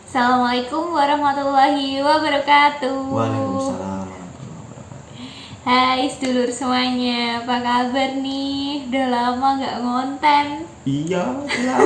Assalamualaikum warahmatullahi wabarakatuh. Waalaikumsalam warahmatullahi wabarakatuh. Hai sedulur semuanya, apa kabar nih? Udah lama gak ngonten. Iya, lama.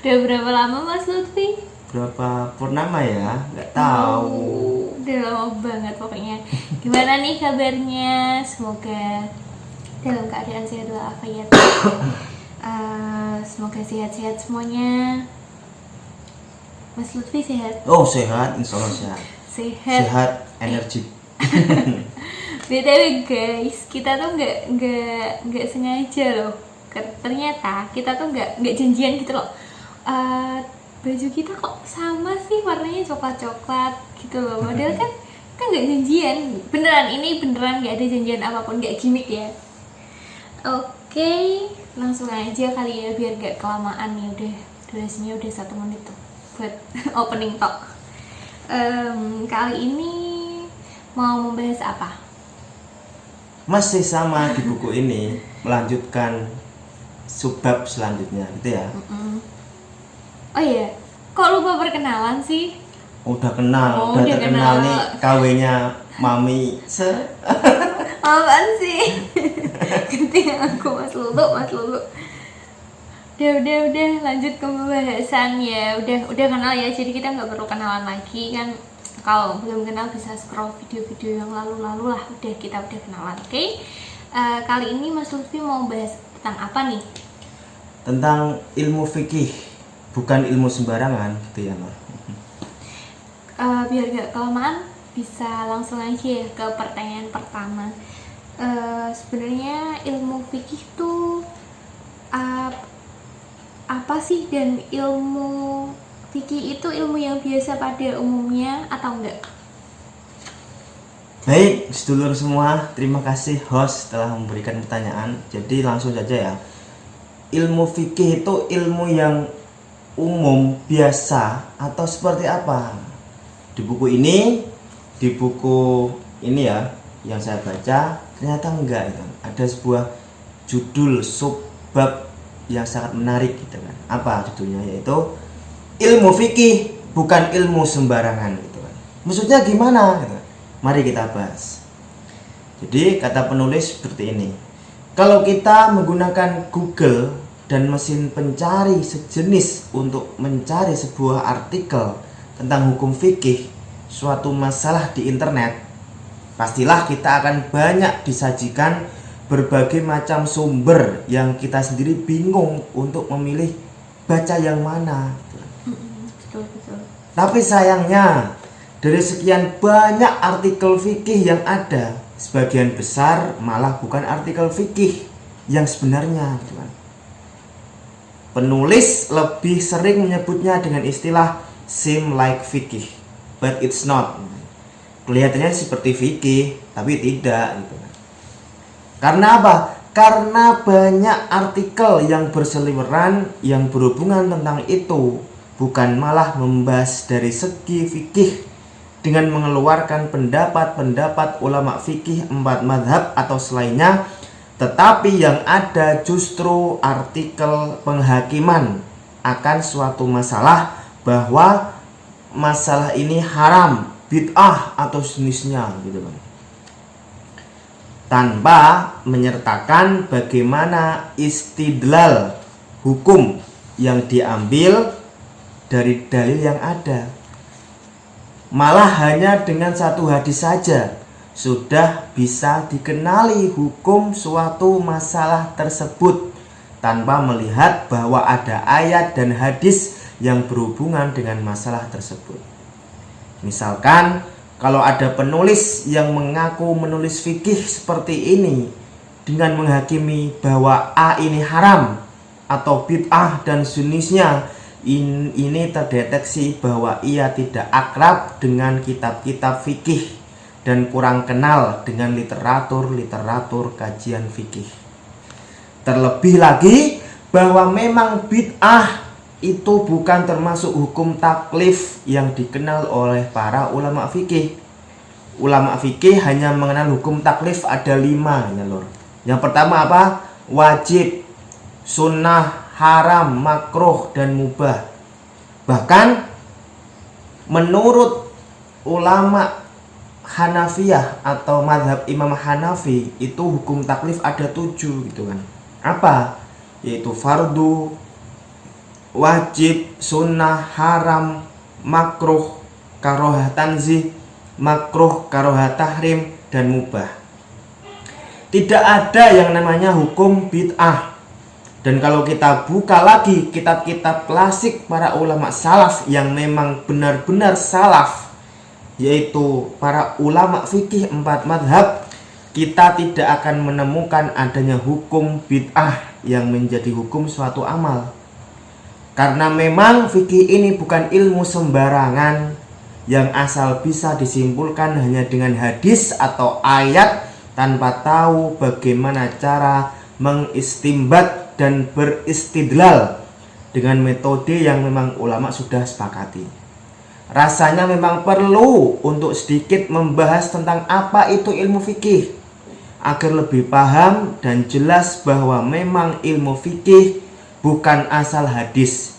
Udah berapa lama Mas Lutfi? Berapa purnama ya? Nggak tahu. Udah lama banget pokoknya. Gimana nih kabarnya? Semoga dalam keadaan sehat walafiat. Semoga sehat-sehat semuanya. Mas Lutfi sehat? Oh, sehat, insya Allah sehat. Sehat. Sehat, energi. BTW guys, kita tuh nggak sengaja loh. Ternyata kita tuh nggak janjian gitu loh. Baju kita kok sama sih warnanya coklat-coklat gitu loh. Padahal kan kita nggak janjian. Beneran, ini beneran nggak ada janjian apapun, nggak gimmick ya. Oke, langsung aja kali ya biar nggak kelamaan nih. Udah durasinya udah 1 menit tuh buat opening talk. Kali ini mau membahas apa? Masih sama di buku ini, melanjutkan subbab selanjutnya, gitu ya. Oh iya, kok lupa perkenalan sih? Udah kenal, Oh, udah udah terkenal kenal. nih KW-nya Mami Apaan sih? Ganti aku Mas Lulu. Udah lanjut ke pembahasan ya. Udah kenal ya, jadi kita nggak perlu kenalan lagi kan. Kalau belum kenal bisa scroll video-video yang lalu-lalu lah. Kita udah kenalan, oke? Kali ini Mas Lutfi mau bahas tentang apa nih? tentang ilmu fikih, bukan ilmu sembarangan, gitu ya, Nur. Biar gak kelamaan, bisa langsung aja ya ke pertanyaan pertama. Sebenarnya ilmu fikih tuh apa sih, dan ilmu fikih itu ilmu yang biasa pada umumnya atau enggak? Baik, sedulur semua, terima kasih host telah memberikan pertanyaan. Jadi langsung saja ya. Ilmu fikih itu ilmu yang umum, biasa, atau seperti apa? Di buku ini ya, yang saya baca, ternyata enggak gitu. Ada sebuah judul subbab yang sangat menarik gitu kan. Apa judulnya? Yaitu ilmu fikih bukan ilmu sembarangan gitu kan. Maksudnya gimana gitu. Mari kita bahas. Jadi kata penulis seperti ini. Kalau kita menggunakan Google dan mesin pencari sejenis untuk mencari sebuah artikel tentang hukum fikih suatu masalah di internet, pastilah kita akan banyak disajikan berbagai macam sumber yang kita sendiri bingung untuk memilih baca yang mana. Betul. Tapi sayangnya, dari sekian banyak artikel fikih yang ada, sebagian besar malah bukan artikel fikih yang sebenarnya. Penulis lebih sering menyebutnya dengan istilah seem like fikih, but it's not. Kelihatannya seperti fikih, tapi tidak gitu. Karena apa? Karena banyak artikel yang berseliweran yang berhubungan tentang itu, bukan malah membahas dari segi fikih dengan mengeluarkan pendapat-pendapat ulama fikih 4 mazhab atau selainnya, tetapi yang ada justru artikel penghakiman akan suatu masalah, bahwa masalah ini haram, bid'ah atau sejenisnya gitu kan, tanpa menyertakan bagaimana istidlal hukum yang diambil dari dalil yang ada. Malah hanya dengan satu hadis saja sudah bisa dikenali hukum suatu masalah tersebut tanpa melihat bahwa ada ayat dan hadis yang berhubungan dengan masalah tersebut. Misalkan kalau ada penulis yang mengaku menulis fikih seperti ini dengan menghakimi bahwa A ini haram atau bid'ah dan sejenisnya, ini terdeteksi bahwa ia tidak akrab dengan kitab-kitab fikih dan kurang kenal dengan literatur kajian fikih. Terlebih lagi bahwa memang bid'ah itu bukan termasuk hukum taklif yang dikenal oleh para ulama fikih. Ulama fikih hanya mengenal hukum taklif ada 5 ya lor. Yang pertama apa? Wajib, sunnah, haram, makruh, dan mubah. Bahkan Menurut ulama Hanafiyah atau madhab Imam Hanafi itu hukum taklif ada 7 gitu kan. Apa? Yaitu fardu, wajib, sunnah, haram, makruh, karohah tanzih, makruh, karohah tahrim, dan mubah. Tidak ada yang namanya hukum bid'ah. Dan kalau kita buka lagi kitab-kitab klasik para ulama salaf yang memang benar-benar salaf, yaitu para ulama fikih 4 madhab, kita tidak akan menemukan adanya hukum bid'ah yang menjadi hukum suatu amal. Karena memang fikih ini bukan ilmu sembarangan yang asal bisa disimpulkan hanya dengan hadis atau ayat tanpa tahu bagaimana cara mengistimbat dan beristidlal dengan metode yang memang ulama sudah sepakati. Rasanya memang perlu untuk sedikit membahas tentang apa itu ilmu fikih agar lebih paham dan jelas bahwa memang ilmu fikih bukan asal hadis,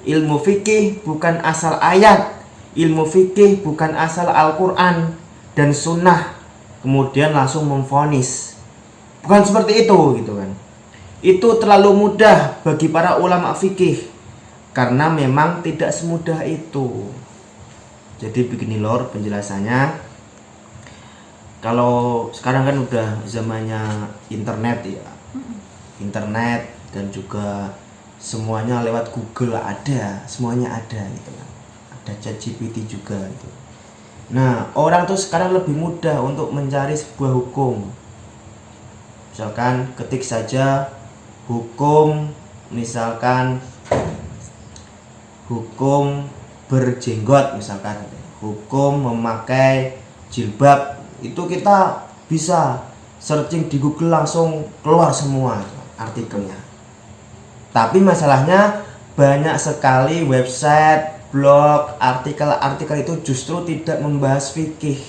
ilmu fikih bukan asal ayat, ilmu fikih bukan asal Al-Quran dan sunnah kemudian langsung memvonis. Bukan seperti itu gitu kan. Itu terlalu mudah bagi para ulama fikih karena memang tidak semudah itu. Jadi begini lor penjelasannya. Kalau sekarang kan udah zamannya internet ya. Internet dan juga semuanya lewat Google ada, semuanya ada gitu kan. Ada ChatGPT juga gitu. Nah, orang tuh sekarang lebih mudah untuk mencari sebuah hukum. Misalkan ketik saja hukum, misalkan hukum berjenggot, misalkan hukum memakai jilbab, itu kita bisa searching di Google langsung keluar semua artikelnya. Tapi masalahnya banyak sekali website, blog, artikel-artikel itu justru tidak membahas fikih,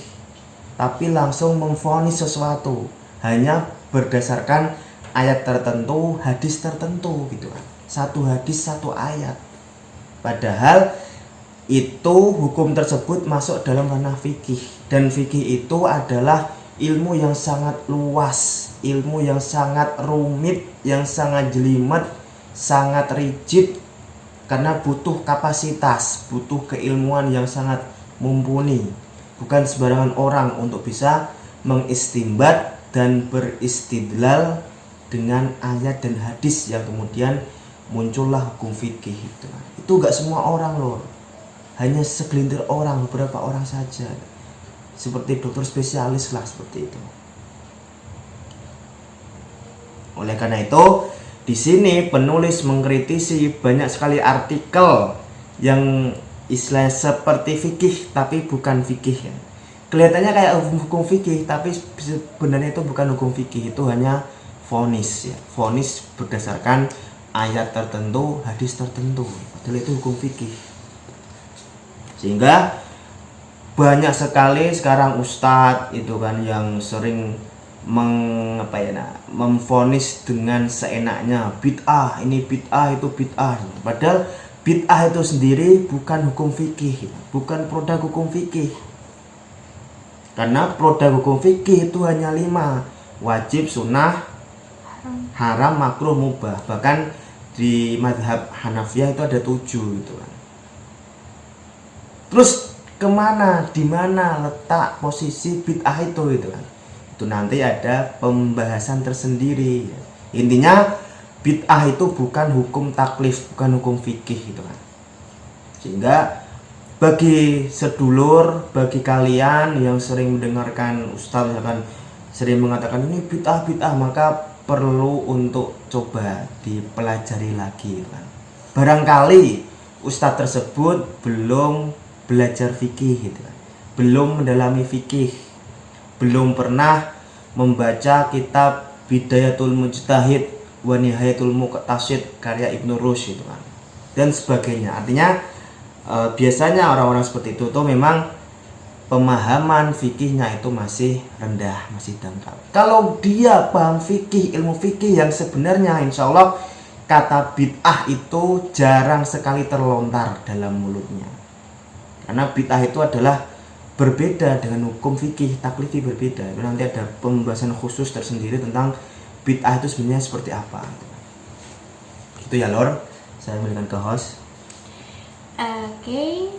tapi langsung memvonis sesuatu hanya berdasarkan ayat tertentu, hadis tertentu gitu kan. Satu hadis, satu ayat. Padahal itu hukum tersebut masuk dalam ranah fikih, dan fikih itu adalah ilmu yang sangat luas, ilmu yang sangat rumit, yang sangat jelimet, sangat rigid karena butuh kapasitas, butuh keilmuan yang sangat mumpuni. Bukan sembarangan orang untuk bisa mengistimbat dan beristidlal dengan ayat dan hadis yang kemudian muncullah hukum fikih itu. Itu gak semua orang loh. Hanya segelintir orang, beberapa orang saja. Seperti dokter spesialis lah seperti itu. Oleh karena itu, di sini penulis mengkritisi banyak sekali artikel yang istilah seperti fikih tapi bukan fikih ya. Kelihatannya kayak hukum fikih tapi sebenarnya itu bukan hukum fikih, itu hanya vonis ya. Vonis berdasarkan ayat tertentu, hadis tertentu. Padahal itu hukum fikih. Sehingga banyak sekali sekarang ustadz itu kan yang sering memvonis dengan seenaknya, bid'ah, ini bid'ah, itu bid'ah. Padahal bid'ah itu sendiri bukan hukum fikih, bukan produk hukum fikih. Karena produk hukum fikih itu hanya 5: wajib, sunnah, haram, makruh, mubah. Bahkan di madhab Hanafiyah itu ada 7 gitu kan. Terus kemana, di mana letak posisi bid'ah itu gitu kan? Itu nanti ada pembahasan tersendiri. Intinya bid'ah itu bukan hukum taklif, bukan hukum fikih gitu kan. Sehingga bagi sedulur, bagi kalian yang sering mendengarkan ustaz misalkan sering mengatakan ini bid'ah, maka perlu untuk coba dipelajari lagi kan. Barangkali ustaz tersebut belum belajar fikih gitu kan. Belum mendalami fikih, belum pernah membaca kitab Bidayatul Mujtahid wa Nihayatul Muqtasid karya Ibnu Rushd gitu kan, dan sebagainya. Artinya biasanya orang-orang seperti itu tuh memang pemahaman fikihnya itu masih rendah, masih dangkal. Kalau dia paham fikih, ilmu fikih yang sebenarnya, insya Allah kata bid'ah itu jarang sekali terlontar dalam mulutnya. Karena bid'ah itu adalah berbeda dengan hukum fikih, taklifi berbeda. Itu nanti ada pembahasan khusus tersendiri tentang bid'ah itu sebenarnya seperti apa. Itu ya Lor, saya berikan ke host. Oke.